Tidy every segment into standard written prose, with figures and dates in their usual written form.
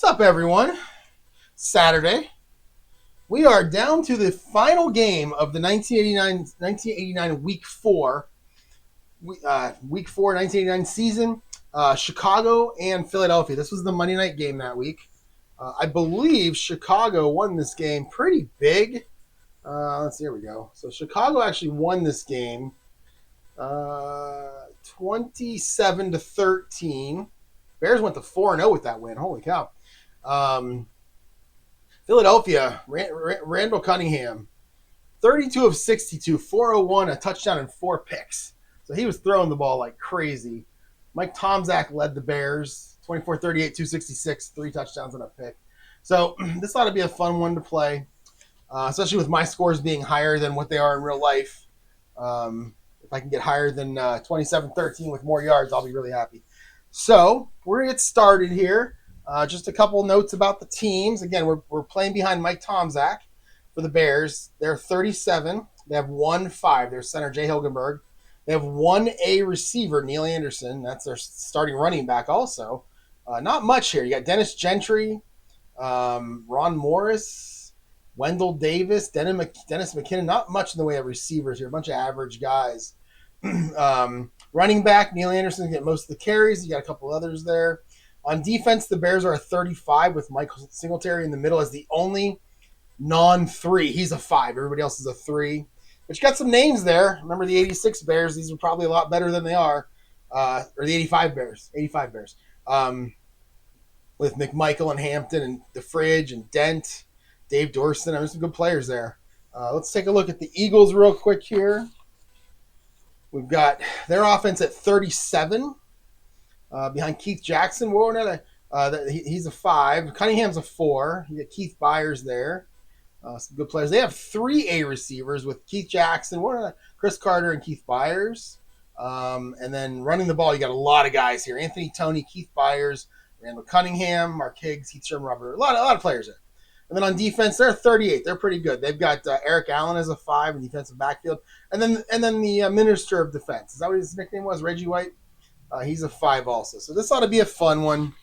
What's up, everyone? Saturday. We are down to the final game of the 1989 Week 4, Week 4 1989 season. Chicago and Philadelphia. This was the Monday night game that week. I believe Chicago won this game pretty big. Let's see, here we go. So Chicago actually won this game 27-13. Bears went to 4-0 with that win. Holy cow. Philadelphia, Randall Cunningham, 32 of 62, 401, a touchdown, and 4 picks. So he was throwing the ball like crazy. Mike Tomczak led the Bears, 24-38, 266, 3 touchdowns and a pick. So this ought to be a fun one to play, especially with my scores being higher than what they are in real life. If I can get higher than 27-13 with more yards, I'll be really happy. So we're going to get started here. Just a couple notes about the teams. Again, we're playing behind Mike Tomczak for the Bears. They're 37. They have 1-5. Their center, Jay Hilgenberg. They have 1A receiver, Neil Anderson. That's their starting running back also. Not much here. You got Dennis Gentry, Ron Morris, Wendell Davis, Dennis McKinnon. Not much in the way of receivers here. A bunch of average guys. Running back, Neil Anderson get most of the carries. You got a couple others there. On defense, the Bears are a 35 with Mike Singletary in the middle as the only non-3. He's a 5. Everybody else is a 3. But you got some names there. Remember the 86 Bears. These are probably a lot better than they are. Or the 85 Bears. With McMichael and Hampton and DeFridge and Dent, Dave Dorston. There's some good players there. Let's take a look at the Eagles real quick here. We've got their offense at 37. Behind Keith Jackson. He's a 5. Cunningham's a 4. You got Keith Byers there. Some good players. They have 3A receivers with Keith Jackson, Chris Carter, and Keith Byers. And then running the ball, you got a lot of guys here. Anthony Toney, Keith Byers, Randall Cunningham, Mark Higgs, Heath Sherman, Robert. A lot of players there. And then on defense, they're 38. They're pretty good. They've got Eric Allen as a 5 in defensive backfield. And then the Minister of Defense. Is that what his nickname was? Reggie White? He's a 5 also. So this ought to be a fun one.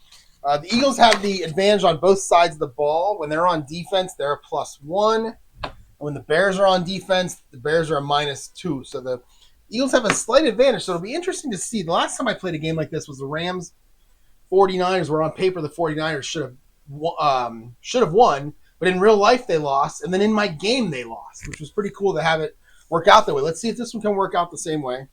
The Eagles have the advantage on both sides of the ball. When they're on defense, they're a +1. And when the Bears are on defense, the Bears are a -2. So the Eagles have a slight advantage. So it'll be interesting to see. The last time I played a game like this was the Rams 49ers, where on paper the 49ers should have won, but in real life they lost. And then in my game they lost, which was pretty cool to have it work out that way. Let's see if this one can work out the same way.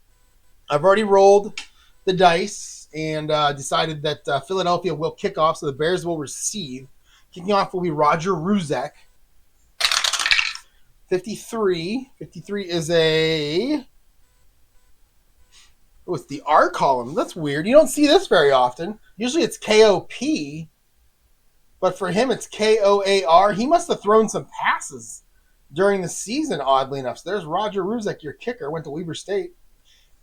I've already rolled the dice and decided that Philadelphia will kick off, so the Bears will receive. Kicking off will be Roger Ruzek. 53. 53 is it's the R column. That's weird. You don't see this very often. Usually it's KOP, but for him it's KOAR. He must have thrown some passes during the season, oddly enough. So there's Roger Ruzek, your kicker. Went to Weber State.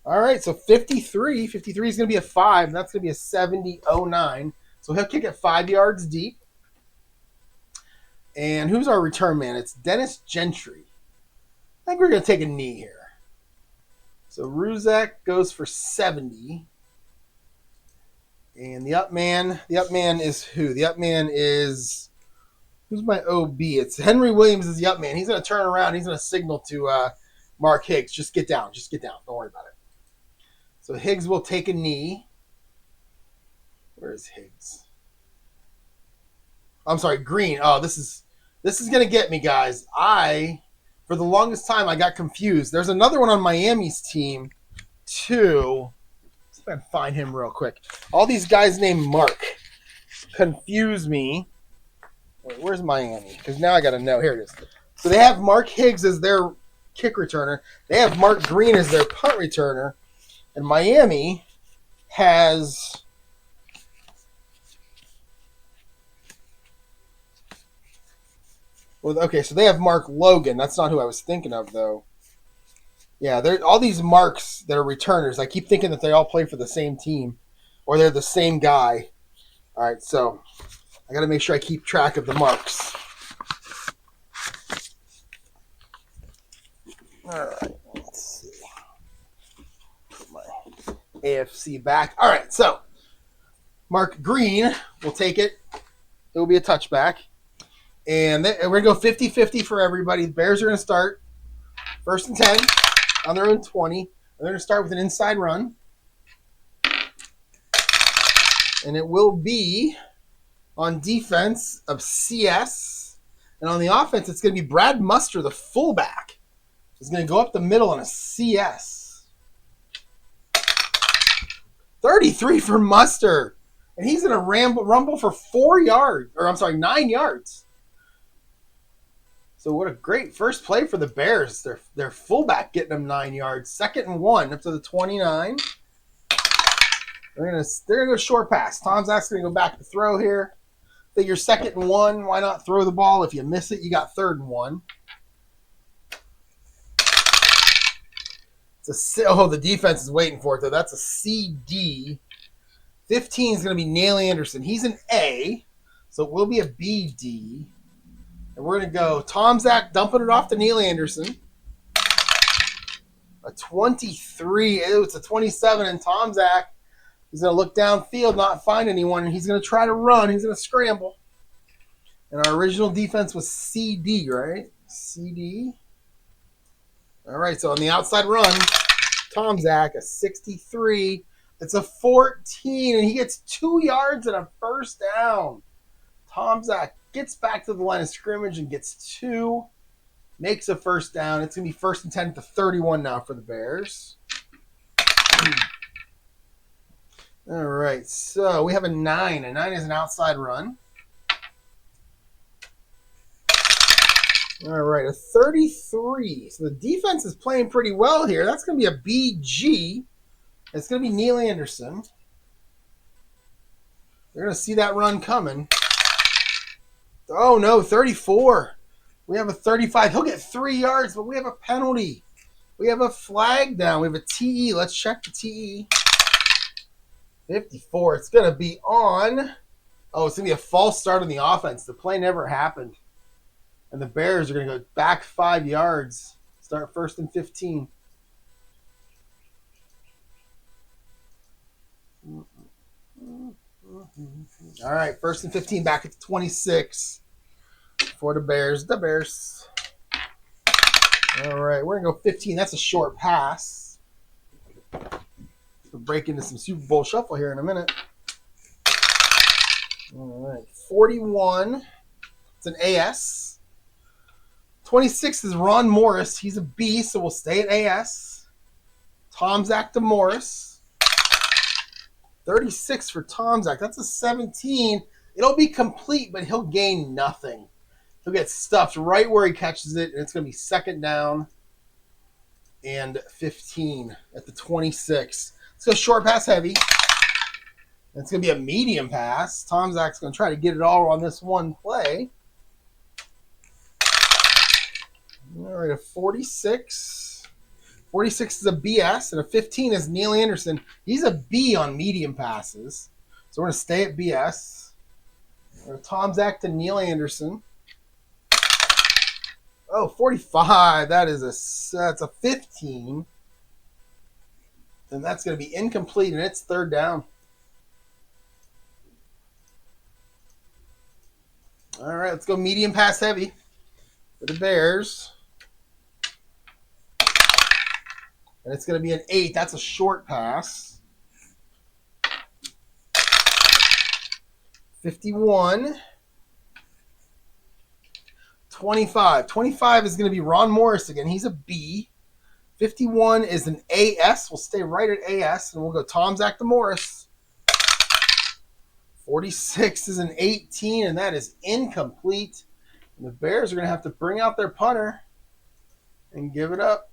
All right, so 53. 53 is going to be a 5, and that's going to be a 70-09. So he'll kick it 5 yards deep. And who's our return man? It's Dennis Gentry. I think we're going to take a knee here. So Ruzek goes for 70. And the up man is who? The up man is, who's my OB? It's Henry Williams is the up man. He's going to turn around. He's going to signal to Mark Higgs. Just get down. Don't worry about it. So Higgs will take a knee. Where is Higgs? I'm sorry, Green. Oh, this is going to get me, guys. For the longest time, I got confused. There's another one on Miami's team, too. Let's see if I can find him real quick. All these guys named Mark confuse me. Wait, where's Miami? Because now I got to know. Here it is. So they have Mark Higgs as their kick returner. They have Mark Green as their punt returner. And Miami has so they have Mark Logan. That's not who I was thinking of, though. Yeah, all these Marks that are returners. I keep thinking that they all play for the same team, or they're the same guy. All right, so I got to make sure I keep track of the Marks. All right, let's see. Put my AFC back. All right, so Mark Green will take it It will be a touchback. And we're going to go 50-50 for everybody. The Bears are going to start first and 10 on their own 20. They're going to start with an inside run. And it will be on defense of CS. And on the offense, it's going to be Brad Muster, the fullback. He's going to go up the middle on a CS. 33 for Muster. And he's going to rumble for 9 yards. So what a great first play for the Bears. Their fullback getting them 9 yards. 2nd and 1 up to the 29. They're gonna go short pass. Tom Zach's gonna go back to throw here. Figure 2nd and 1. Why not throw the ball? If you miss it, you got 3rd and 1. The defense is waiting for it though. That's a CD. 15 is gonna be Neil Anderson. He's an A, so it will be a BD. And we're gonna go Tom Zach dumping it off to Neil Anderson. A 23. It's a 27, and Tom Zach. He's going to look downfield, not find anyone, and he's going to try to run. He's going to scramble. And our original defense was CD, right? CD. All right, so on the outside run, Tom Zach, a 63. It's a 14, and he gets 2 yards and a first down. Tom Zach gets back to the line of scrimmage and gets 2. Makes a first down. It's going to be 1st and 10 to 31 now for the Bears. All right, so we have a 9. A 9 is an outside run. All right, a 33. So the defense is playing pretty well here. That's going to be a BG. It's going to be Neil Anderson. They're going to see that run coming. Oh, no, 34. We have a 35. He'll get 3 yards, but we have a penalty. We have a flag down. We have a TE. Let's check the TE. 54. It's going to be on. Oh, it's going to be a false start on the offense. The play never happened. And the Bears are going to go back 5 yards. Start 1st and 15. All right, 1st and 15 back at the 26 for the Bears. The Bears. All right, we're going to go 15. That's a short pass. We'll break into some Super Bowl shuffle here in a minute. All right, 41. It's an AS. 26 is Ron Morris. He's a B, so we'll stay at AS. Tom Zach to Morris. 36 for Tom Zach. That's a 17. It'll be complete, but he'll gain nothing. He'll get stuffed right where he catches it, and it's going to be 2nd down and 15 at the 26. Let's go short pass heavy. It's going to be a medium pass. Tom Zach's going to try to get it all on this one play. All right, a 46. 46 is a BS, and a 15 is Neil Anderson. He's a B on medium passes. So we're going to stay at BS. Tom Zach to Neil Anderson. Oh, 45. That's a 15. And that's going to be incomplete, and it's 3rd down. All right, let's go medium pass heavy for the Bears. And it's going to be an 8. That's a short pass. 51. 25. 25 is going to be Ron Morris again. He's a B. 51 is an AS. We'll stay right at AS, and we'll go Tom Zach to Morris. 46 is an 18, and that is incomplete. And the Bears are going to have to bring out their punter and give it up.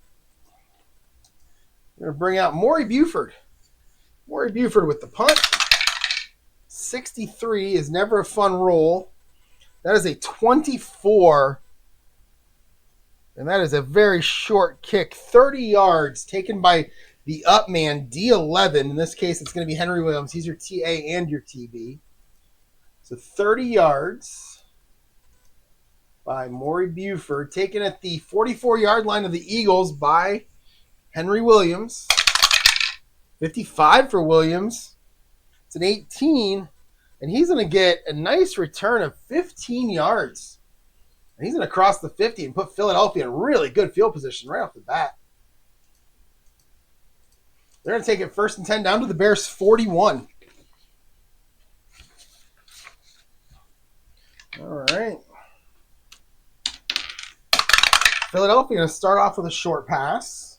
We're going to bring out Maury Buford. Maury Buford with the punt. 63 is never a fun roll. That is a 24. And that is a very short kick. 30 yards taken by the up man, D11. In this case, it's going to be Henry Williams. He's your TA and your TB. So 30 yards by Maury Buford. Taken at the 44-yard line of the Eagles by Henry Williams. 55 for Williams. It's an 18. And he's going to get a nice return of 15 yards. And he's going to cross the 50 and put Philadelphia in really good field position right off the bat. They're going to take it 1st and 10 down to the Bears' 41. All right. Philadelphia going to start off with a short pass.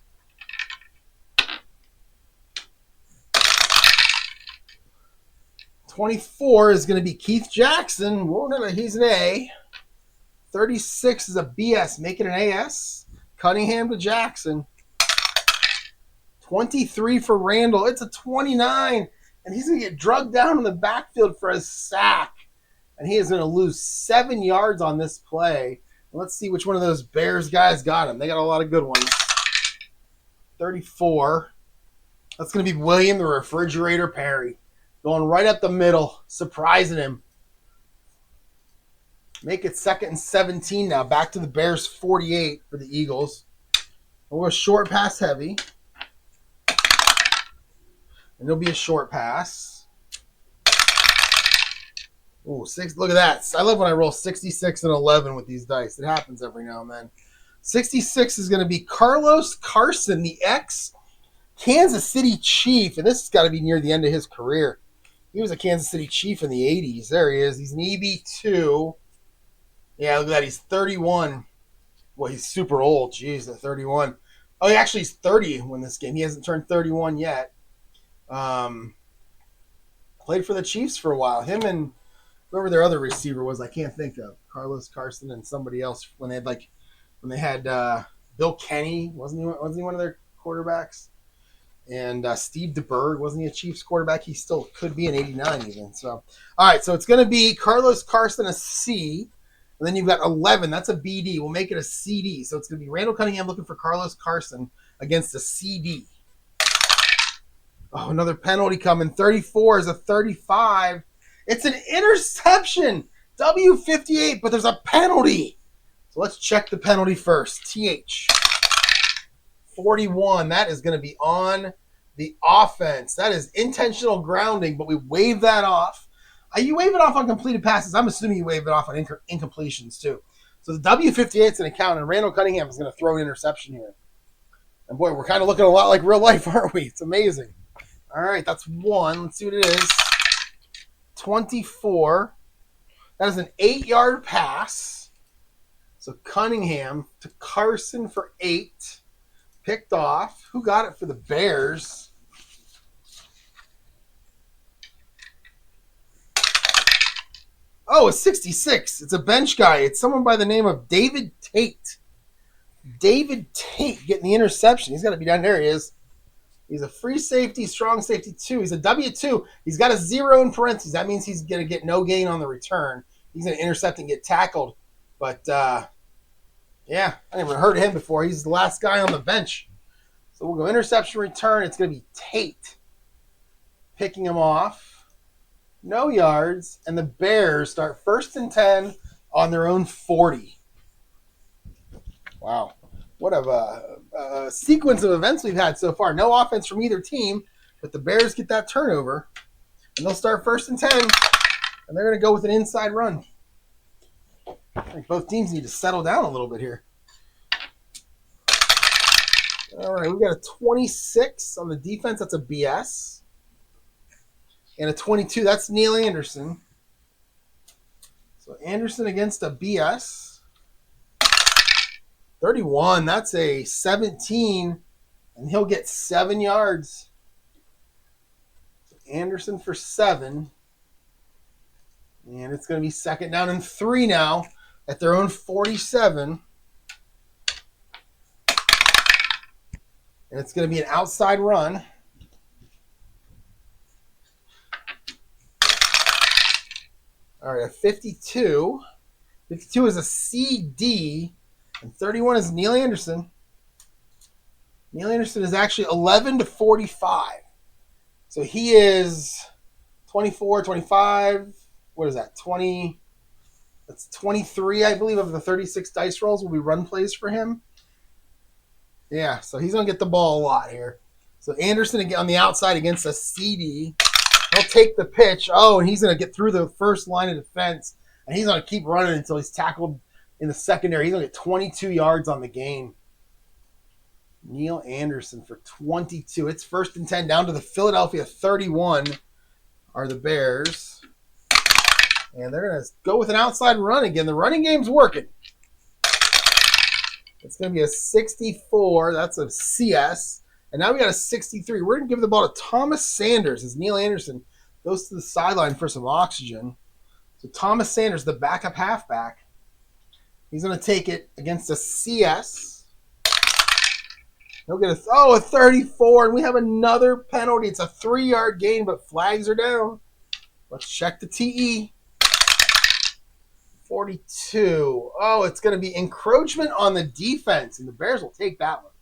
$24 is going to be Keith Jackson. He's an A. $36 is a BS, making an AS. Cunningham to Jackson. $23 for Randall. It's a 29. And he's going to get drugged down in the backfield for a sack. And he is going to lose 7 yards on this play. Let's see which one of those Bears guys got him. They got a lot of good ones. 34. That's going to be William the Refrigerator Perry. Going right up the middle, surprising him. Make it 2nd and 17 now. Back to the Bears 48 for the Eagles. We'll go short pass heavy. And it'll be a short pass. Ooh, look at that. I love when I roll 66 and 11 with these dice. It happens every now and then. 66 is going to be Carlos Carson, the ex-Kansas City Chief. And this has got to be near the end of his career. He was a Kansas City Chief in the 80s. There he is. He's an EB2. Yeah, look at that. He's 31. Well, he's super old. Jeez, at 31. Oh, actually, he's 30 when this game. He hasn't turned 31 yet. Played for the Chiefs for a while. Him and whoever their other receiver was, I can't think of. Carlos Carson and somebody else when they had Bill Kenny. Wasn't he one of their quarterbacks? And Steve DeBerg, wasn't he a Chiefs quarterback? He still could be an 89 even. So, all right, so it's going to be Carlos Carson, a C. And then you've got 11. That's a BD. We'll make it a CD. So it's going to be Randall Cunningham looking for Carlos Carson against a CD. Oh, another penalty coming. 34 is a 35. It's an interception. W58, but there's a penalty. So let's check the penalty first. TH. 41. That is going to be on the offense. That is intentional grounding, but we wave that off. You wave it off on completed passes. I'm assuming you wave it off on incompletions too. So the W58 is going to count, and Randall Cunningham is going to throw an interception here. And boy, we're kind of looking a lot like real life, aren't we? It's amazing. All right, that's 1. Let's see what it is. 24. That is an 8-yard pass. So Cunningham to Carson for 8. Picked off. Who got it for the Bears? Oh, it's 66. It's a bench guy. It's someone by the name of David Tate. David Tate getting the interception. He's got to be down there. He is. He's a free safety, strong safety 2. He's a W2. He's got a 0 in parentheses. That means he's going to get no gain on the return. He's going to intercept and get tackled. But, yeah, I never heard of him before. He's the last guy on the bench. So we'll go interception return. It's going to be Tate picking him off. No yards. And the Bears start 1st and 10 on their own 40. Wow. What a sequence of events we've had so far. No offense from either team, but the Bears get that turnover. And they'll start 1st and 10. And they're going to go with an inside run. I think both teams need to settle down a little bit here. All right, we've got a 26 on the defense. That's a BS. And a 22. That's Neil Anderson. So Anderson against a BS. 31. That's a 17. And he'll get 7 yards. So Anderson for 7. And it's going to be 2nd down and 3 now at their own 47. And it's going to be an outside run. All right, a 52. 52 is a CD. And 31 is Neil Anderson. Neil Anderson is actually 11 to 45. So he is 24, 25. What is that? 20. That's 23, I believe, of the 36 dice rolls will be run plays for him. Yeah, so he's going to get the ball a lot here. So Anderson on the outside against a CD. He'll take the pitch. Oh, and he's going to get through the first line of defense, and he's going to keep running until he's tackled in the secondary. He's going to get 22 yards on the game. Neil Anderson for 22. It's 1st and 10 down to the Philadelphia 31 are the Bears. And they're going to go with an outside run again. The running game's working. It's going to be a 64. That's a CS. And now we got a 63. We're going to give the ball to Thomas Sanders as Neil Anderson goes to the sideline for some oxygen. So Thomas Sanders, the backup halfback, he's going to take it against a CS. He'll get a 34, and we have another penalty. It's a 3-yard gain, but flags are down. Let's check the TE. 42. Oh, it's going to be encroachment on the defense, and the Bears will take that one.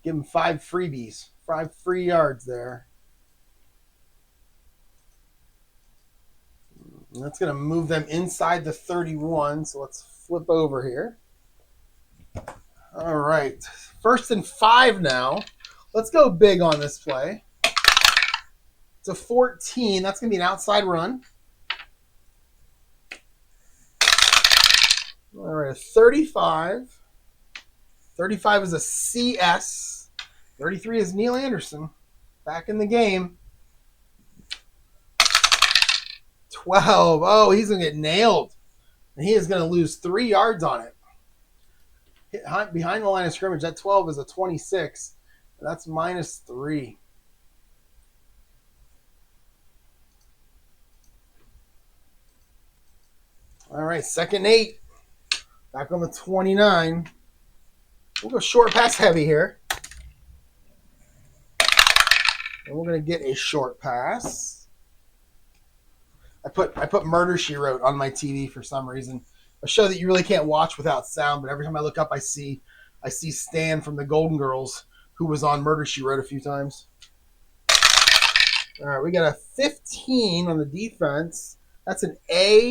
Give them 5 freebies, 5 free yards there. And that's going to move them inside the 31, so let's flip over here. All right, 1st and 5 now. Let's go big on this play. It's a 14. That's going to be an outside run. All right, a 35. 35 is a CS. 33 is Neil Anderson. Back in the game. 12. Oh, he's going to get nailed. And he is going to lose 3 yards on it. Behind the line of scrimmage, that 12 is a 26. And that's -3. All right, 2nd and 8. Back on the 29. We'll go short pass heavy here. And we're going to get a short pass. I put Murder, She Wrote on my TV for some reason. A show that you really can't watch without sound, but every time I look up, I see Stan from the Golden Girls, who was on Murder, She Wrote a few times. All right, we got a 15 on the defense. That's an AD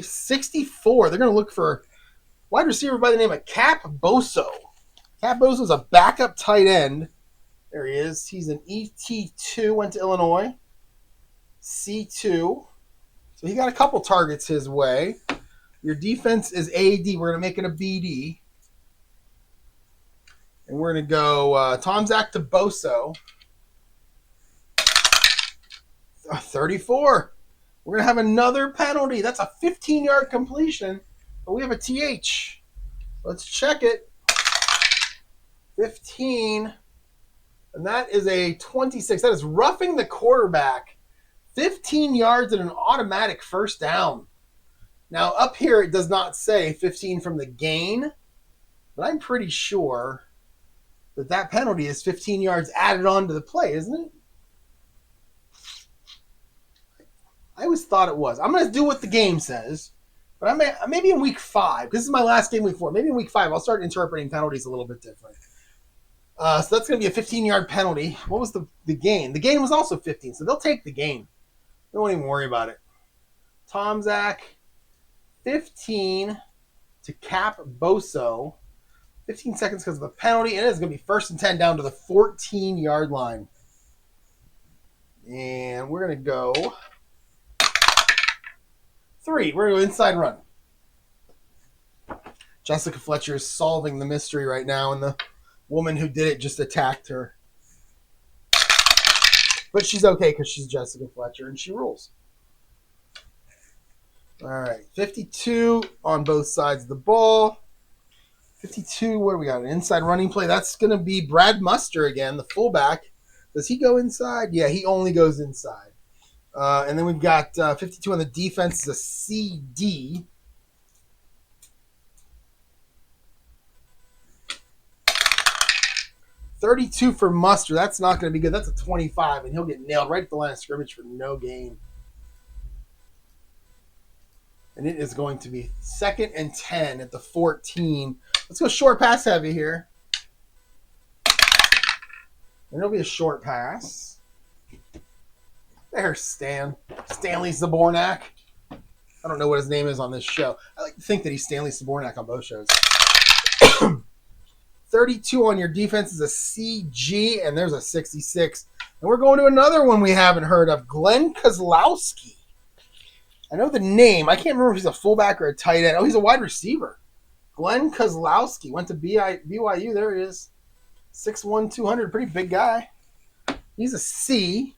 64. They're going to look for wide receiver by the name of Cap Boso. Cap Boso is a backup tight end. There he is. He's an ET2, went to Illinois. C2. So he got a couple targets his way. Your defense is AD. We're going to make it a BD. And we're going to go Tom Zach to Boso. 34. We're going to have another penalty. That's a 15-yard completion. But we have a TH. Let's check it. 15. And that is a 26. That is roughing the quarterback. 15 yards and an automatic 1st down. Now, up here, it does not say 15 from the gain, but I'm pretty sure that penalty is 15 yards added on to the play, isn't it? I always thought it was. I'm going to do what the game says, but maybe in week 5. This is my last game, week 4. Maybe in week 5, I'll start interpreting penalties a little bit different. So that's going to be a 15-yard penalty. What was the gain? The gain was also 15, so they'll take the gain. They won't even worry about it. Tom Zach, 15 to Cap Boso. 15 seconds because of a penalty, and it is going to be 1st and 10 down to the 14-yard line. And we're going to go 3. We're going to go inside run. Jessica Fletcher is solving the mystery right now, and the woman who did it just attacked her. But she's okay because she's Jessica Fletcher and she rules. All right, 52 on both sides of the ball. 52, what do we got? An inside running play. That's going to be Brad Muster again, the fullback. Does he go inside? Yeah, he only goes inside. And then we've got 52 on the defense is a CD. $32 for Muster. That's not going to be good. That's a 25, and he'll get nailed right at the line of scrimmage for no gain. And it is going to be 2nd and 10 at the 14. Let's go short pass heavy here. And it'll be a short pass. There's Stanley Zabornak. I don't know what his name is on this show. I like to think that he's Stanley Zabornak on both shows. 32 on your defense is a CG, and there's a 66. And we're going to another one we haven't heard of, Glenn Kozlowski. I know the name. I can't remember if he's a fullback or a tight end. Oh, he's a wide receiver. Glenn Kozlowski went to BYU. There he is. 6'1", 200. Pretty big guy. He's a C.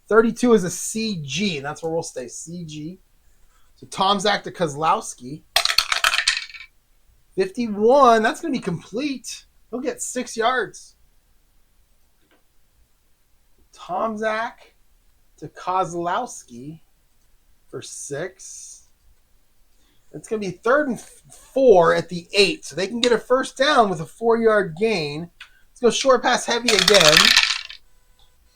32 is a CG, and that's where we'll stay, CG. So Tomzak to Kozlowski. 51, that's going to be complete. He'll get 6 yards. Tomzak to Kozlowski for 6. It's going to be 3rd and 4 at the 8, so they can get a first down with a 4-yard gain. Let's go short pass heavy again.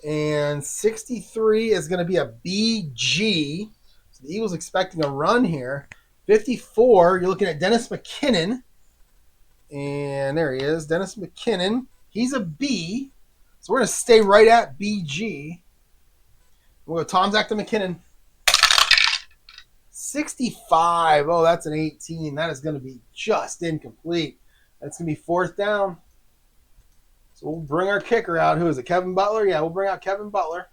And 63 is going to be a BG. So the Eagles expecting a run here. 54, you're looking at Dennis McKinnon. And there he is, Dennis McKinnon. He's a B. So we're going to stay right at BG. We'll go Tomzak to McKinnon. 65. Oh, that's an 18. That is going to be just incomplete. That's going to be 4th down. So we'll bring our kicker out. Who is it, Kevin Butler? Yeah, we'll bring out Kevin Butler.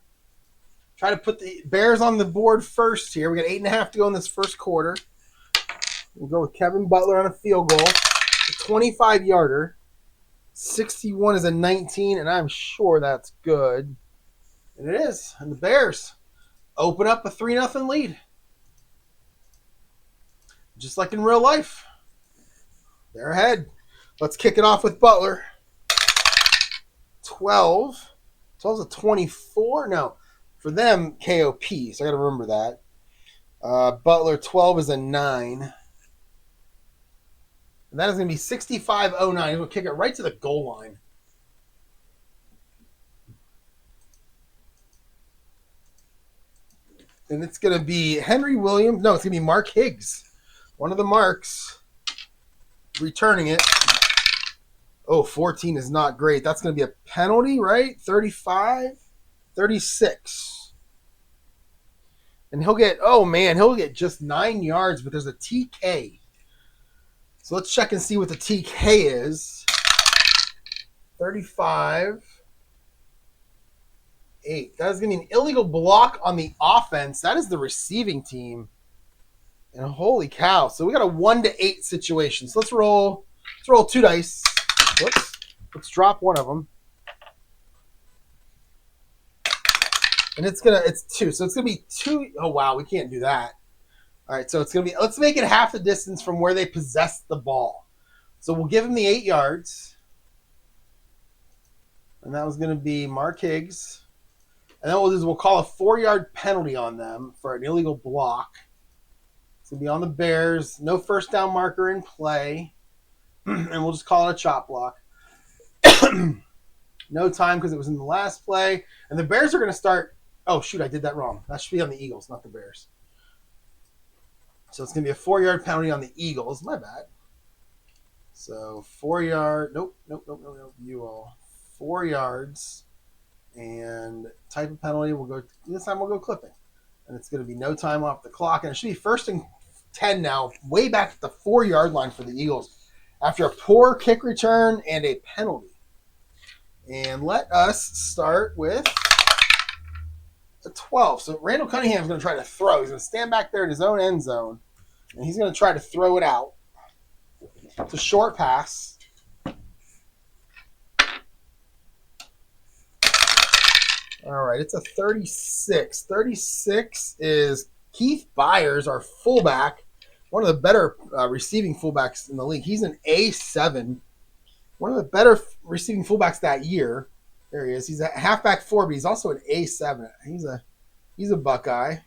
Try to put the Bears on the board first here. We got 8.5 to go in this first quarter. We'll go with Kevin Butler on a field goal. A 25-yarder. 61 is a 19, and I'm sure that's good. And it is. And the Bears open up a 3-0 lead. Just like in real life. They're ahead. Let's kick it off with Butler. 12. 12 is a 24. No. For them, KOP. So I got to remember that. Butler, 12 is a 9. And that is going to be 65-09. He's going to kick it right to the goal line. And it's going to be Henry Williams. No, it's going to be Mark Higgs. One of the Marks returning it. Oh, 14 is not great. That's going to be a penalty, right? 35, 36. And he'll get just 9 yards, but there's a TK. So let's check and see what the TK is. 35. 8. That is going to be an illegal block on the offense. That is the receiving team. And holy cow. So we got a 1-8 situation. So let's roll 2 dice. Whoops. Let's drop one of them. And it's 2. So it's going to be 2. Oh, wow. We can't do that. All right. So it's going to be, let's make it half the distance from where they possessed the ball. So we'll give him the 8 yards. And that was going to be Mark Higgs. And then what we'll do is we'll call a 4-yard penalty on them for an illegal block. It's going to be on the Bears. No first down marker in play. And we'll just call it a chop block. No time because it was in the last play. And the Bears are going to start. Oh, shoot, I did that wrong. That should be on the Eagles, not the Bears. So it's going to be a 4-yard penalty on the Eagles. My bad. So 4-yard. Nope. You all. 4 yards. And type of penalty, this time we'll go clipping. And it's going to be no time off the clock. And it should be 1st and 10 now, way back at the 4-yard line for the Eagles after a poor kick return and a penalty. And let us start with a 12. So Randall Cunningham's going to try to throw. He's going to stand back there in his own end zone, and he's going to try to throw it out. It's a short pass. All right, it's a 36. 36 is Keith Byers, our fullback, one of the better receiving fullbacks in the league. He's an A7, one of the better receiving fullbacks that year. There he is. He's a halfback 4, but he's also an A7. He's a Buckeye.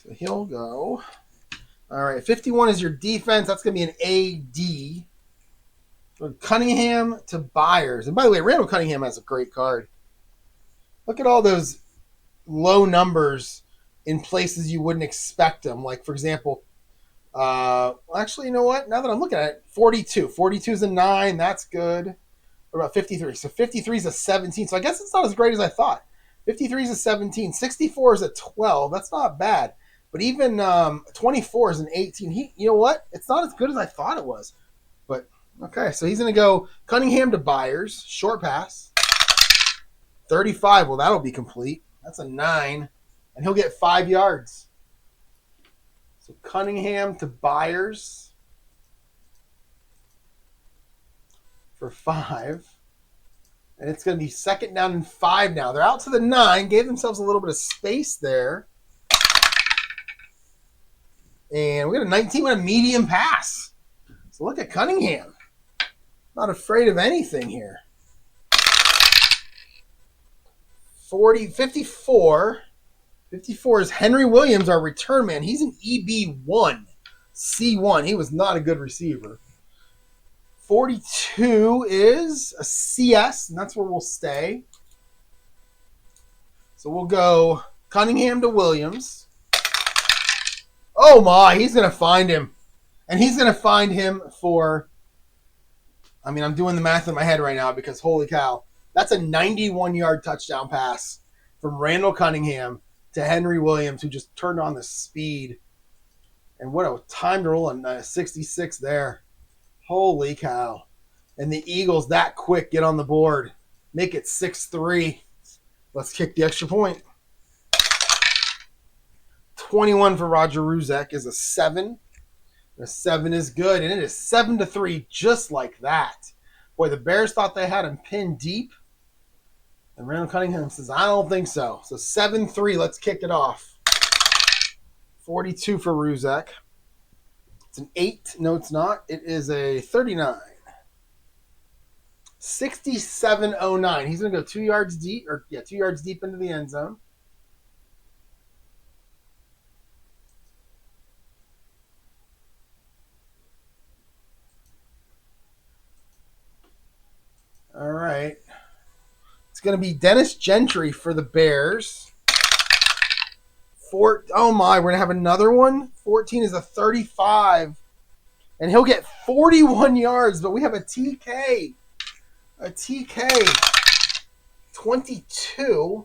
So he'll go. All right, 51 is your defense. That's going to be an AD. From Cunningham to Byers. And by the way, Randall Cunningham has a great card. Look at all those low numbers in places you wouldn't expect them. Like, for example, actually, you know what? Now that I'm looking at it, 42. 42 is a 9. That's good. What about 53? So 53 is a 17. So I guess it's not as great as I thought. 53 is a 17. 64 is a 12. That's not bad. But even 24 is an 18. You know what? It's not as good as I thought it was. But Okay, so he's going to go Cunningham to Byers. Short pass. 35. Well, that'll be complete. That's a 9. And he'll get 5 yards. So Cunningham to Byers for 5. And it's going to be 2nd down and 5 now. They're out to the 9. Gave themselves a little bit of space there. And we got a 19 with a medium pass. So look at Cunningham. Not afraid of anything here. 54. 54 is Henry Williams, our return man. He's an EB1, C1. He was not a good receiver. 42 is a CS, and that's where we'll stay. So we'll go Cunningham to Williams. Oh my, he's going to find him. And he's going to find him for, I mean, I'm doing the math in my head right now because holy cow. That's a 91-yard touchdown pass from Randall Cunningham to Henry Williams, who just turned on the speed. And what a time to roll a 66 there. Holy cow. And the Eagles that quick get on the board. Make it 6-3. Let's kick the extra point. 21 for Roger Ruzek is a 7. A 7 is good, and it is 7-3 just like that. Boy, the Bears thought they had him pinned deep. And Randall Cunningham says, I don't think so. So 7-3, let's kick it off. 42 for Ruzek. It's an 8. No, it's not. It is a 39. 67-09. He's going to go 2 yards deep, 2 yards deep into the end zone. All right. It's going to be Dennis Gentry for the Bears. Oh my, we're going to have another one. 14 is a 35. And he'll get 41 yards, but we have a TK. A TK. 22.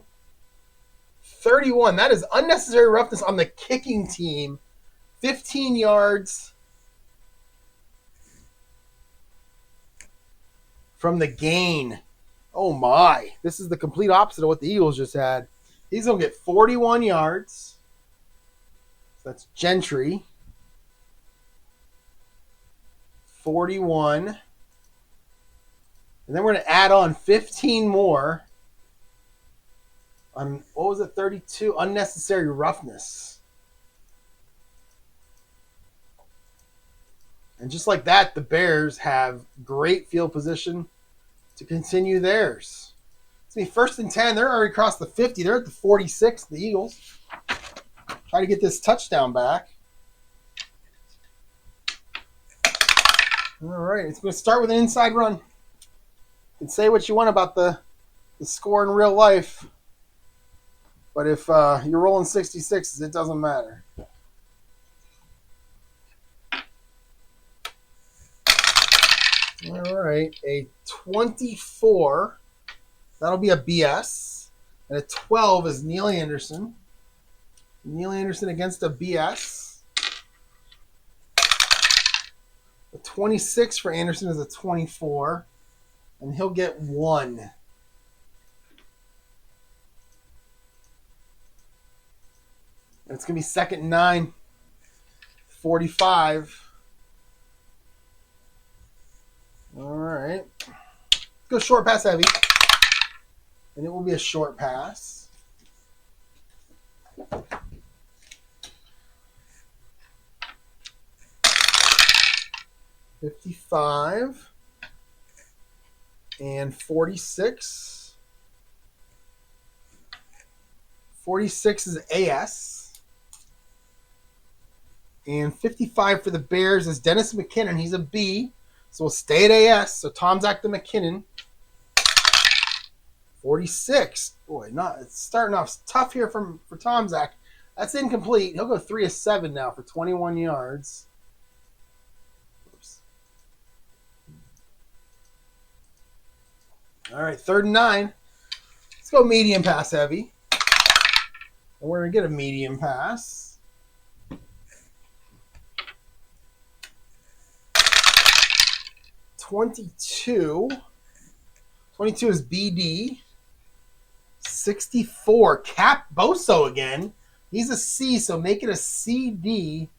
31. That is unnecessary roughness on the kicking team. 15 yards from the gain. Oh my. This is the complete opposite of what the Eagles just had. He's going to get 41 yards. So that's Gentry. 41. And then we're going to add on 15 more. On, what was it, 32? Unnecessary roughness. And just like that, the Bears have great field position to continue theirs. It's going to be 1st and 10. They're already across the 50. They're at the 46, the Eagles. Try to get this touchdown back. All right, it's going to start with an inside run. You can say what you want about the score in real life, but if you're rolling 66s, it doesn't matter. All right, a 24. That'll be a BS. And a 12 is Neil Anderson. Neil Anderson against a BS. A 26 for Anderson is a 24. And he'll get 1. And it's going to be 2nd and 9. 45. All right. Let's go short pass heavy. And it will be a short pass. $55 and 46. 46 is AS. And 55 for the Bears is Dennis McKinnon. He's a B. So we'll stay at AS. So Tom's Zach to McKinnon. 46. Boy, it's starting off tough here for Tom Zach. That's incomplete. He'll go 3 of 7 now for 21 yards. Oops. All right, 3rd and 9. Let's go medium pass heavy. And we're going to get a medium pass. 22. 22 is BD. 64, Cap Boso again. He's a C, so make it a CD.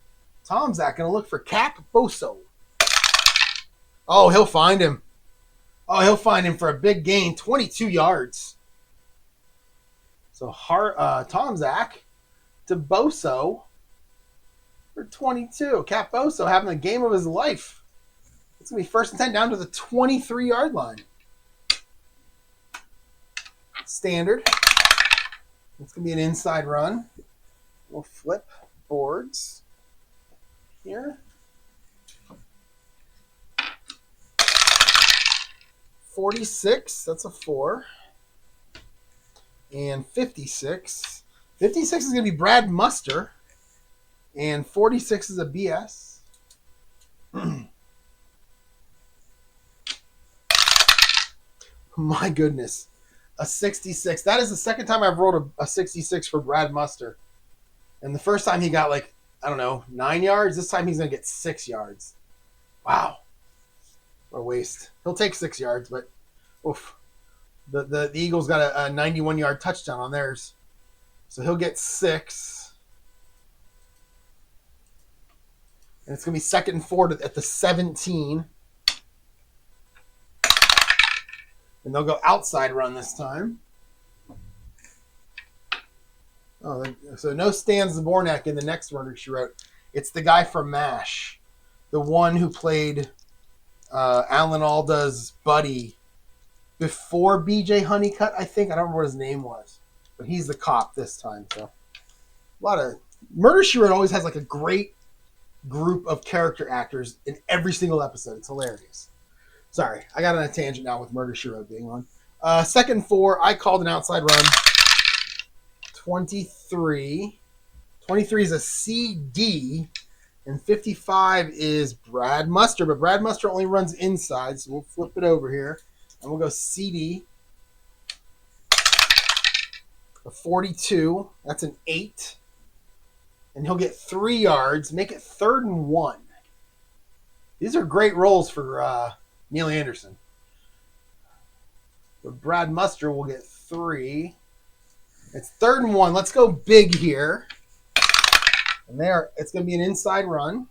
Tom's not going to look for Cap Boso. Oh, he'll find him. Oh, he'll find him for a big gain, 22 yards. So Tom Zach to Boso for 22. Cap Boso having the game of his life. It's going to be 1st and 10 down to the 23-yard line. Standard. It's going to be an inside run. We'll flip boards here. 46, that's a 4. And 56. 56 is going to be Brad Muster. And 46 is a BS. My goodness. A 66. That is the second time I've rolled a 66 for Brad Muster. And the first time he got 9 yards. This time he's going to get 6 yards. Wow. What a waste. He'll take 6 yards, but oof. The Eagles got a 91-yard touchdown on theirs. So he'll get 6. And it's going to be 2nd and 4 at the 17. And they'll go outside run this time. Oh, so no Stan Zbornak in the next runner she wrote. It's the guy from MASH. The one who played Alan Alda's buddy before BJ Honeycutt, I think. I don't remember what his name was. But he's the cop this time. So a lot of Murder, She Wrote always has a great group of character actors in every single episode. It's hilarious. Sorry, I got on a tangent now with Murder, She Wrote being on. 2nd and 4, I called an outside run. 23. 23 is a CD. And 55 is Brad Muster. But Brad Muster only runs inside, so we'll flip it over here. And we'll go CD. A 42. That's an 8. And he'll get 3 yards. Make it 3rd and 1. These are great rolls for Neil Anderson. But Brad Muster will get 3. It's 3rd and 1. Let's go big here. And there, it's going to be an inside run.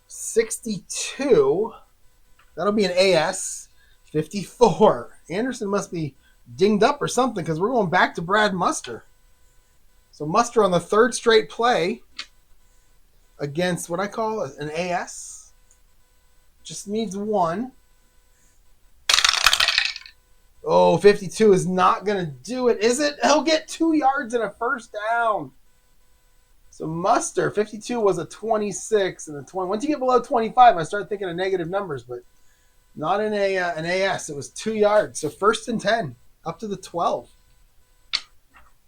62. That'll be an AS. 54. Anderson must be dinged up or something because we're going back to Brad Muster. So Muster on the 3rd straight play against what I call an AS. Just needs 1. Oh, 52 is not going to do it, is it? He'll get 2 yards and a 1st down. So Muster, 52 was a 26 and a 20. Once you get below 25, I start thinking of negative numbers, but not in an AS. It was 2 yards. So 1st and 10, up to the 12.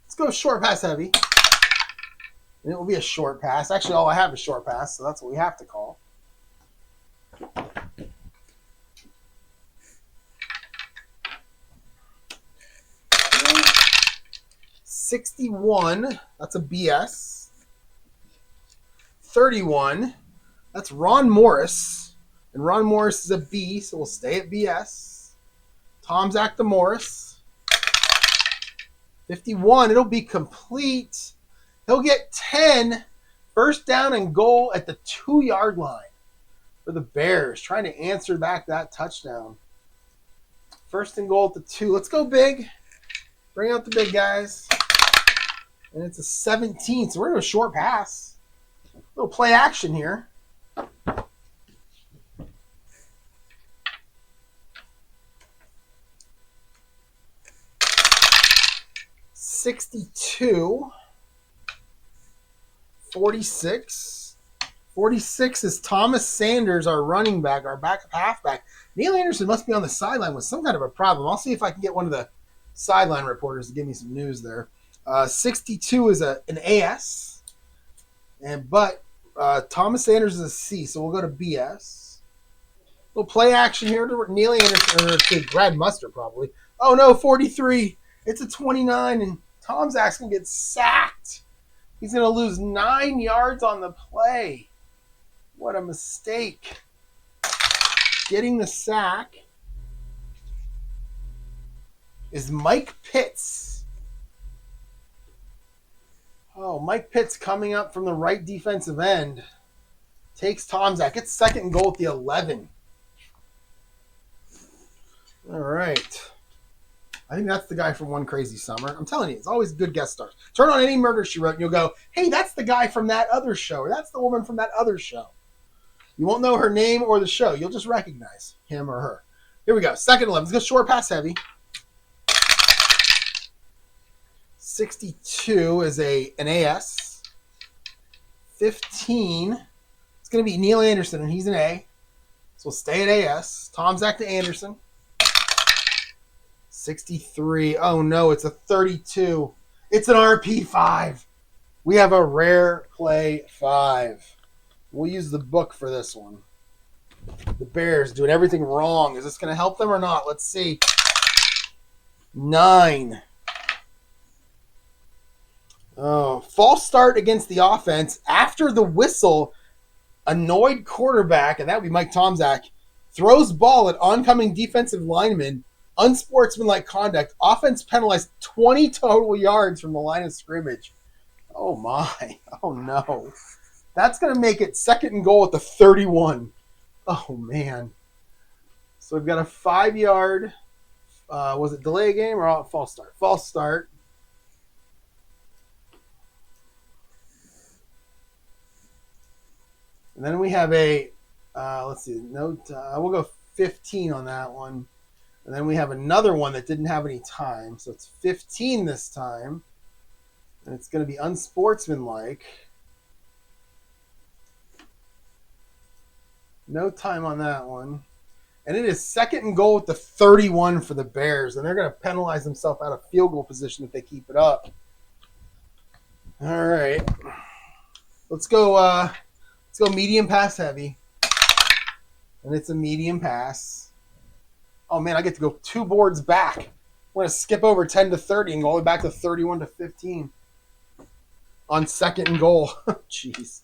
Let's go short pass heavy. And it will be a short pass. Actually, all I have is short pass, so that's what we have to call. 61, that's a BS. 31, that's Ron Morris. And Ron Morris is a B, so we'll stay at BS. Tom Zach to Morris. 51, it'll be complete. He'll get 10. 1st down and goal at the 2-yard line for the Bears, trying to answer back that touchdown. 1st and goal at the 2. Let's go big. Bring out the big guys. And it's a 17, so we're going to a short pass. A little play action here. $62. 46. 46 is Thomas Sanders, our running back, our backup halfback. Neil Anderson must be on the sideline with some kind of a problem. I'll see if I can get one of the sideline reporters to give me some news there. 62 is an AS. But Thomas Sanders is a C, so we'll go to BS. Little play action here to Neil Anderson, or to Brad Muster probably. Oh no, 43. It's a 29, and Tom Zach's going to get sacked. He's going to lose 9 yards on the play. What a mistake. Getting the sack is Mike Pitts. Oh, Mike Pitts coming up from the right defensive end. Takes Tomczak. Gets second and goal at the 11. All right. I think that's the guy from One Crazy Summer. I'm telling you, it's always good guest stars. Turn on any Murder, She Wrote, and you'll go, hey, that's the guy from that other show, or that's the woman from that other show. You won't know her name or the show. You'll just recognize him or her. Here we go. Second 11. Let's go short pass heavy. 62 is an AS. 15. It's going to be Neil Anderson, and he's an A. So we'll stay at AS. Tomczak to Anderson. 63. Oh, no, it's a 32. It's an RP5. We have a rare play 5. We'll use the book for this one. The Bears doing everything wrong. Is this going to help them or not? Let's see. 9. Oh, false start against the offense. After the whistle, annoyed quarterback, and that would be Mike Tomczak, throws ball at oncoming defensive lineman. Unsportsmanlike conduct. Offense penalized 20 total yards from the line of scrimmage. Oh, my. Oh, no. That's going to make it second and goal at the 31. Oh, man. So we've got a 5-yard, was it delay game or false start? False start. And then we have a, let's see, note. We'll go 15 on that one. And then we have another one that didn't have any time. So it's 15 this time. And it's going to be unsportsmanlike. No time on that one. And it is second and goal with the 31 for the Bears. And they're going to penalize themselves out of field goal position if they keep it up. All right. Let's go medium pass heavy. And it's a medium pass. Oh, man, I get to go 2 boards back. I'm going to skip over 10 to 30 and go all the way back to 31 to 15 on second and goal. Jeez.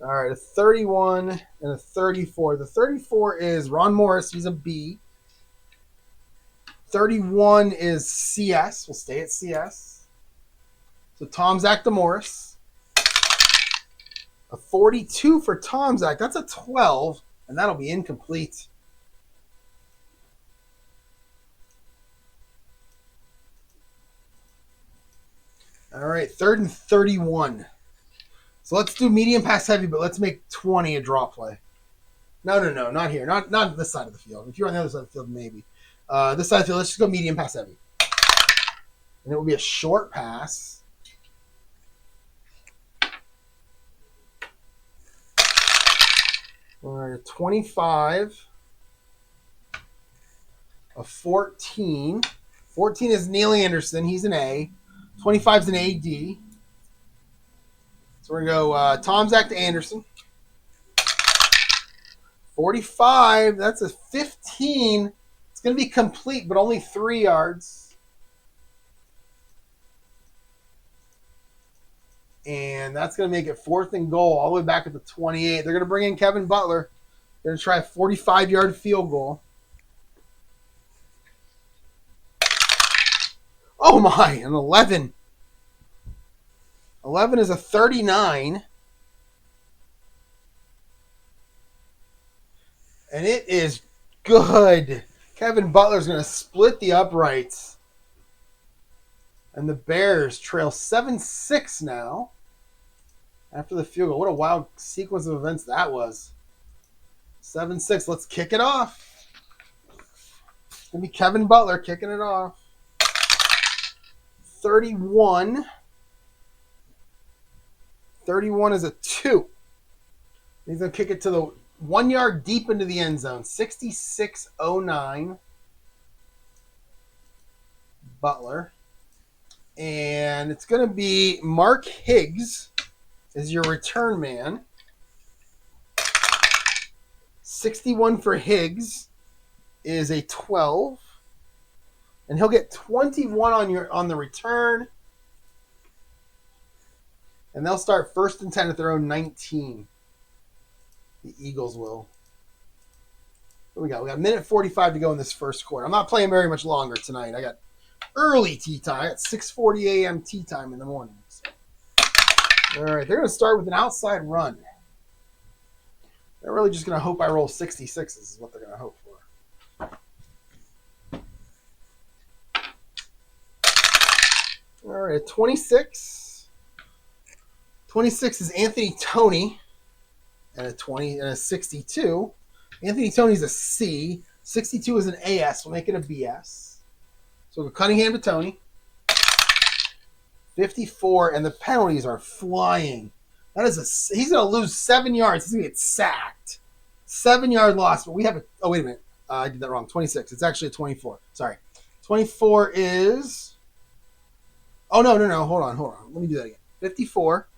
All right, a 31 and a 34. The 34 is Ron Morris. He's a B. 31 is CS. We'll stay at CS. So Tomczak to Morris. A 42 for Tomczak. That's a 12, and that'll be incomplete. All right, third and 31. So let's do medium pass heavy, but let's make 20 a draw play. No, not here. Not this side of the field. If you're on the other side of the field, maybe. This side of the field, let's just go medium pass heavy. And it will be a short pass. All right, a 25. A 14. 14 is Neil Anderson. He's an A. 25 is an AD. So we're going to go Tomczak to Anderson. 45, that's a 15. It's going to be complete, but only 3 yards. And that's going to make it fourth and goal all the way back at the 28. They're going to bring in Kevin Butler. They're going to try a 45-yard field goal. Oh, my, an 11. 11 is a 39. And it is good. Kevin Butler's going to split the uprights. And the Bears trail 7-6 now after the field goal. What a wild sequence of events that was. 7-6. Let's kick it off. It's going to be Kevin Butler kicking it off. 31. 31 is a 2. He's going to kick it to the 1 yard deep into the end zone. 66-09. Butler. And it's going to be Mark Higgs is your return man. 61 for Higgs is a 12. And he'll get 21 on the return. And they'll start first and 10 at their own 19. The Eagles will. What we got? We got a minute 45 to go in this first quarter. I'm not playing very much longer tonight. I got early tea time. It's 6:40 a.m. tea time in the morning. So. All right, they're going to start with an outside run. They're really just going to hope I roll 66s is what they're going to hope for. All right, 26. 26 is Anthony Toney, and a 20 and a 62. Anthony Toney's a C. 62 is an AS. We'll make it a BS. So we'll go Cunningham to Toney. 54, and the penalties are flying. He's going to lose 7 yards. He's going to get sacked. 7-yard loss. But we have a. Oh, wait a minute. I did that wrong. 26. It's actually a 24. Sorry. 24 is. Oh, no. Hold on. Let me do that again. 54.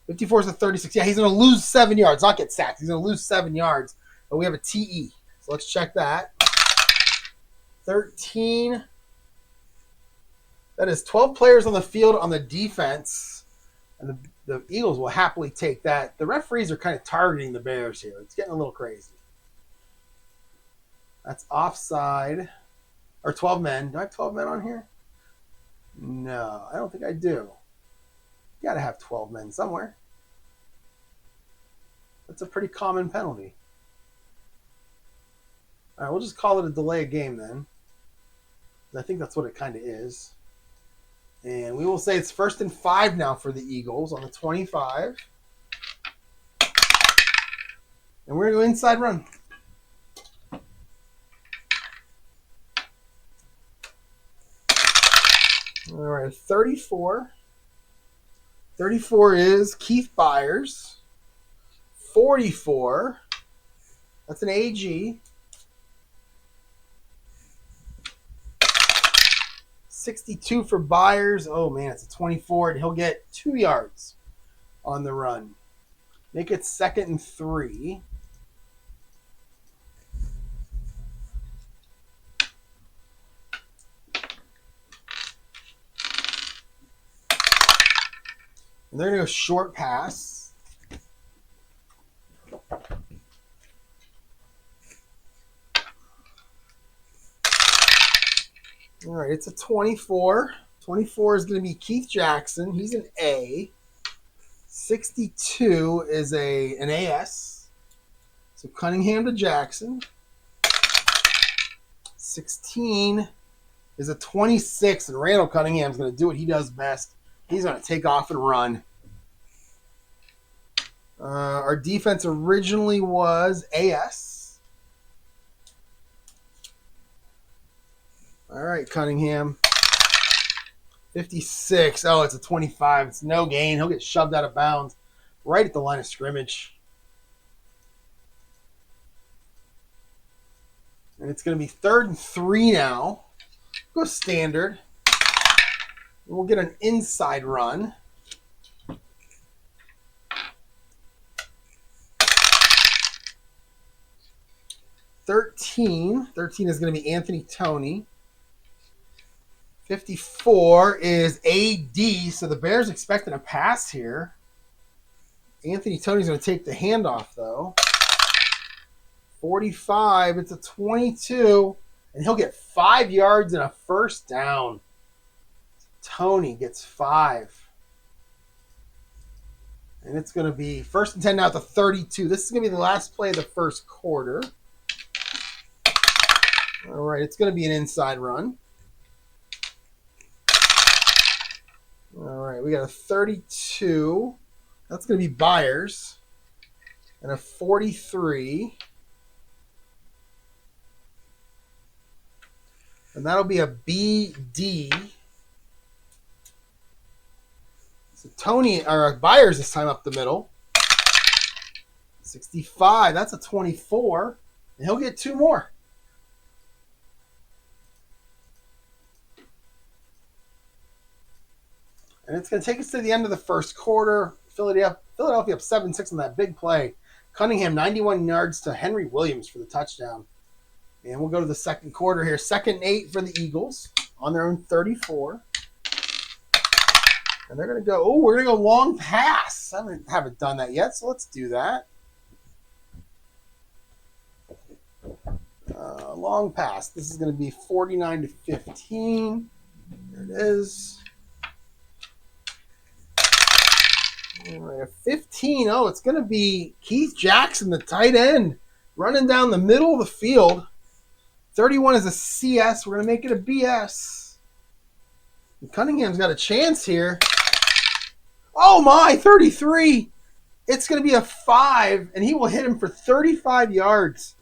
54 is a 36. Yeah, he's going to lose 7 yards. Not get sacked. He's going to lose 7 yards. But we have a TE. So let's check that. 13. That is 12 players on the field on the defense. And the Eagles will happily take that. The referees are kind of targeting the Bears here. It's getting a little crazy. That's offside. Or 12 men. Do I have 12 men on here? No, I don't think I do. You got to have 12 men somewhere. That's a pretty common penalty. All right, we'll just call it a delay of game then. I think that's what it kind of is. And we will say it's 1st and 5 now for the Eagles on the 25. And we're going to go inside run. All right, 34. 34 is Keith Byers. 44. That's an AG. 62 for Byers. Oh, man, it's a 24, and he'll get 2 yards on the run. Make it 2nd and 3. And they're going to go short pass. All right, it's a 24. 24 is going to be Keith Jackson. He's an A. 62 is an AS. So Cunningham to Jackson. 16 is a 26, and Randall Cunningham's going to do what he does best. He's going to take off and run. Our defense originally was AS. All right, Cunningham. 56. Oh, it's a 25. It's no gain. He'll get shoved out of bounds right at the line of scrimmage. And it's going to be 3rd and 3 now. Go standard. We'll get an inside run. Thirteen is going to be Anthony Toney. 54 is AD, so the Bears expecting a pass here. Anthony Toney's going to take the handoff, though. 45, it's a 22, and he'll get 5 yards and a first down. Toney gets 5. And it's going to be 1st and 10 now at the 32. This is going to be the last play of the first quarter. All right, it's going to be an inside run. All right, we got a 32. That's going to be Byers. And a 43. And that'll be a BD. So Byers this time up the middle. 65. That's a 24. And he'll get 2 more. And it's going to take us to the end of the first quarter. Philadelphia up 7-6 on that big play. Cunningham, 91 yards to Henry Williams for the touchdown. And we'll go to the second quarter here. 2nd and 8 for the Eagles on their own 34. And they're going to go, we're going to go long pass. I haven't done that yet, so let's do that. Long pass. This is going to be 49 to 15. There it is. All right, 15. Oh, it's going to be Keith Jackson, the tight end, running down the middle of the field. 31 is a CS. We're going to make it a BS. And Cunningham's got a chance here. Oh, my, 33. It's going to be a 5, and he will hit him for 35 yards.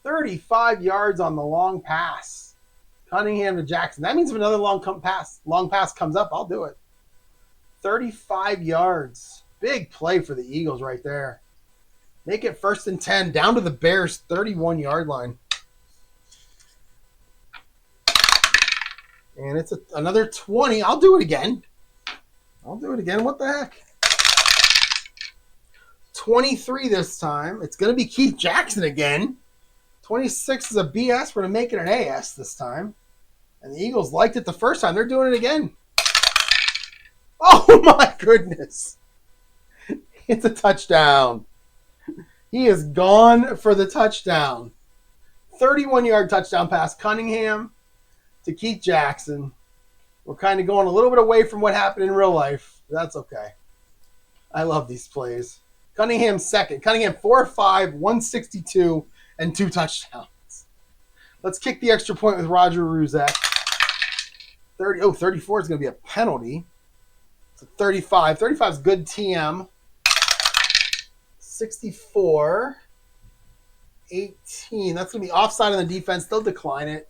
35 yards on the long pass. Cunningham to Jackson. That means if another long pass comes up, I'll do it. 35 yards. Big play for the Eagles right there. Make it 1st and 10, down to the Bears' 31-yard line. And it's another 20. I'll do it again. What the heck? 23 this time. It's going to be Keith Jackson again. 26 is a BS. We're going to make it an AS this time. And the Eagles liked it the first time. They're doing it again. Oh, my goodness. It's a touchdown. He is gone for the touchdown. 31-yard touchdown pass. Cunningham to Keith Jackson. We're kind of going a little bit away from what happened in real life. That's okay. I love these plays. Cunningham second. Cunningham 4-5, 162, and 2 touchdowns. Let's kick the extra point with Roger Ruzek. 34 is going to be a penalty. So 35. 35 is good TM. 64. 18. That's going to be offside on the defense. They'll decline it.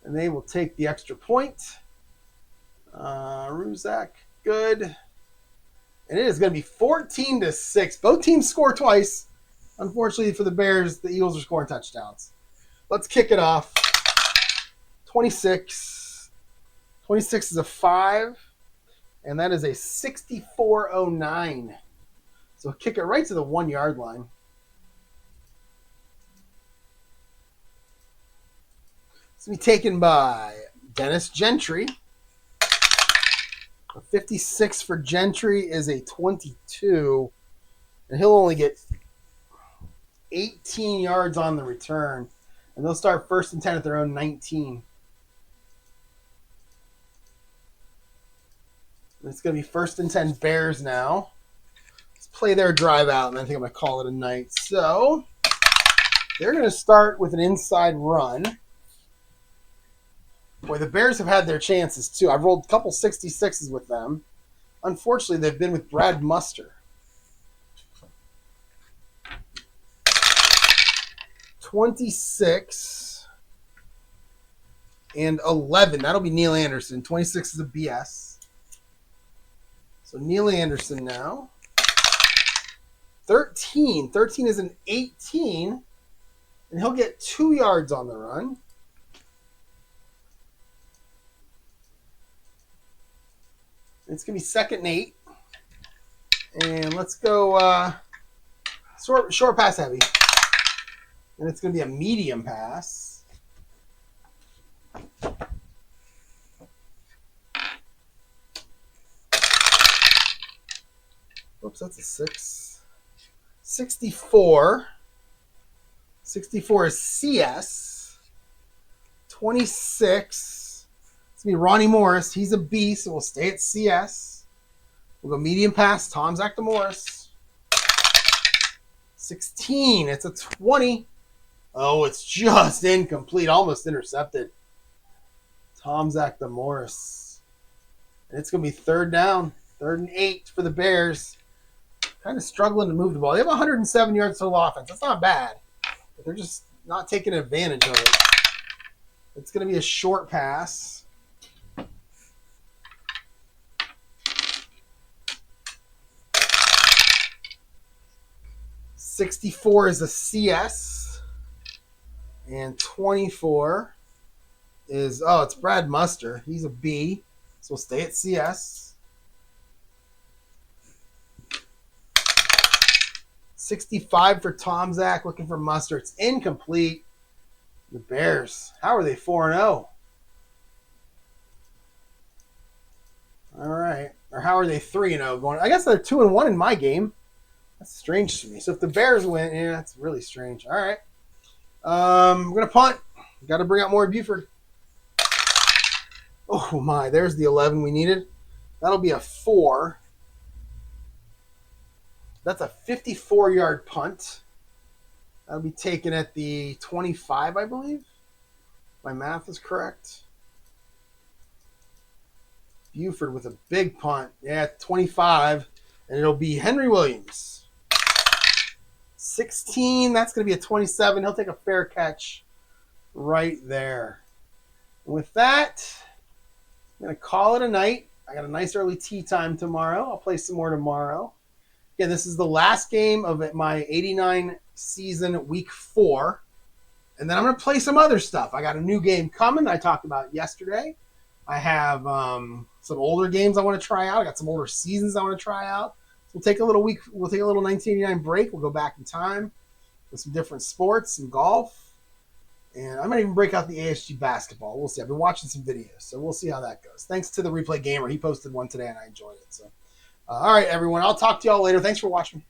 And they will take the extra point. Ruzek, good. And it is going to be 14-6. Both teams score twice. Unfortunately for the Bears, the Eagles are scoring touchdowns. Let's kick it off. 26. 26 is a 5. And that is a 64-09. So kick it right to the 1-yard line. It's going to be taken by Dennis Gentry. A 56 for Gentry is a 22. And he'll only get 18 yards on the return. And they'll start 1st and 10 at their own 19. It's going to be 1st and 10 Bears now. Let's play their drive out, and I think I'm going to call it a night. So they're going to start with an inside run. Boy, the Bears have had their chances, too. I've rolled a couple 66s with them. Unfortunately, they've been with Brad Muster. 26 and 11. That'll be Neil Anderson. 26 is a BS. So Neil Anderson now. 13. 13 is an 18. And he'll get 2 yards on the run. It's going to be 2nd and 8. And let's go short pass heavy. And it's going to be a medium pass. Oops, that's a 6. 64. 64 is CS. 26. It's going to be Ronnie Morris. He's a B, so we'll stay at CS. We'll go medium pass. Tom Zach to Morris. 16. It's a 20. Oh, it's just incomplete. Almost intercepted. Tom Zach to Morris. And it's going to be 3rd down. 3rd and 8 for the Bears. Kind of struggling to move the ball. They have 107 yards total offense. That's not bad. But they're just not taking advantage of it. It's going to be a short pass. $64 is a CS. And 24 is, it's Brad Muster. He's a B. So we'll stay at CS. 65 for Tom Zach, looking for Muster. It's incomplete. The Bears, how are they 4-0? All right. Or how are they 3-0 going? I guess they're 2-1 in my game. That's strange to me. So if the Bears win, that's really strange. All right. I'm going to punt. Got to bring out more Buford. Oh, my. There's the 11 we needed. That'll be a 4. That's a 54-yard punt. That'll be taken at the 25, I believe. My math is correct. Buford with a big punt. Yeah, 25. And it'll be Henry Williams. 16. That's going to be a 27. He'll take a fair catch right there. And with that, I'm going to call it a night. I got a nice early tea time tomorrow. I'll play some more tomorrow. Again, this is the last game of my 89 season week 4. And then I'm going to play some other stuff. I got a new game coming that I talked about yesterday. I have some older games I want to try out. I got some older seasons I want to try out. So we'll take a little 1989 break. We'll go back in time with some different sports and golf. And I might even break out the ASG basketball. We'll see. I've been watching some videos, so we'll see how that goes. Thanks to the Replay Gamer. He posted one today, and I enjoyed it. So, all right, everyone. I'll talk to y'all later. Thanks for watching.